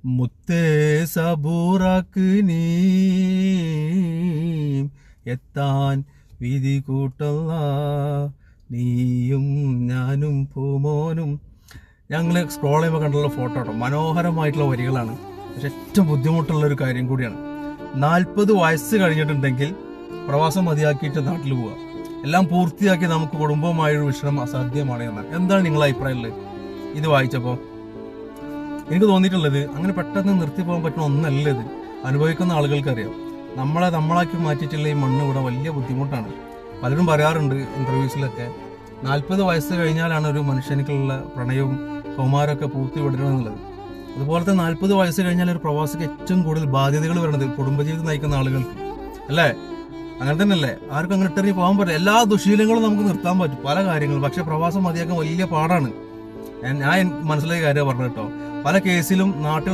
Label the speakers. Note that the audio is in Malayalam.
Speaker 1: മുത്തേ സബൂറാക്ക് നീ എത്താൻ വിധി കൂട്ടല്ല, നീയും ഞാനും പൂമോനും. ഞങ്ങൾ സ്ക്രോൾ ചെയ്യുമ്പോൾ കണ്ടുള്ള ഫോട്ടോ കേട്ടോ, മനോഹരമായിട്ടുള്ള വരികളാണ്. പക്ഷെ ഏറ്റവും ബുദ്ധിമുട്ടുള്ളൊരു കാര്യം കൂടിയാണ്. 40 വയസ്സ് കഴിഞ്ഞിട്ടുണ്ടെങ്കിൽ പ്രവാസം മതിയാക്കിയിട്ട് നാട്ടിൽ പോവുക. എല്ലാം പൂർത്തിയാക്കി നമുക്ക് കുടുംബവുമായൊരു വിഷയം അസാധ്യമാണ് എന്നാണ്. എന്താണ് നിങ്ങളുടെ അഭിപ്രായമുള്ളത് ഇത് വായിച്ചപ്പോൾ? എനിക്ക് തോന്നിയിട്ടുള്ളത് അങ്ങനെ പെട്ടെന്ന് നിർത്തി പോകാൻ പറ്റുന്ന ഒന്നല്ല ഇത്. അനുഭവിക്കുന്ന ആളുകൾക്കറിയാം. നമ്മളാക്കി മാറ്റിയിട്ടുള്ള ഈ മണ്ണ് ഇവിടെ വലിയ ബുദ്ധിമുട്ടാണ്. പലരും പറയാറുണ്ട് ഇന്റർവ്യൂസിലൊക്കെ, 40 വയസ്സ് കഴിഞ്ഞാലാണ് ഒരു മനുഷ്യനിക്കുള്ള പ്രണയവും കൗമാരമൊക്കെ പൂർത്തി വിടണമെന്നുള്ളത്. അതുപോലത്തെ 40 വയസ്സ് കഴിഞ്ഞാൽ ഒരു പ്രവാസിക്ക് ഏറ്റവും കൂടുതൽ ബാധ്യതകൾ വരുന്നത് കുടുംബജീവിതം നയിക്കുന്ന ആളുകൾക്ക് അല്ലേ? അങ്ങനെ തന്നെയല്ലേ? ആർക്കും അങ്ങനെ ഇട്ടെറിഞ്ഞ് പോകാൻ പറ്റില്ല. എല്ലാ ദുശീലങ്ങളും നമുക്ക് നിർത്താൻ പറ്റും, പല കാര്യങ്ങളും. പക്ഷെ പ്രവാസം മതിയാക്കാൻ വലിയ പാടാണ്. ഞാൻ മനസ്സിലായ കാര്യം പറഞ്ഞു കേട്ടോ. പല കേസിലും നാട്ടിൽ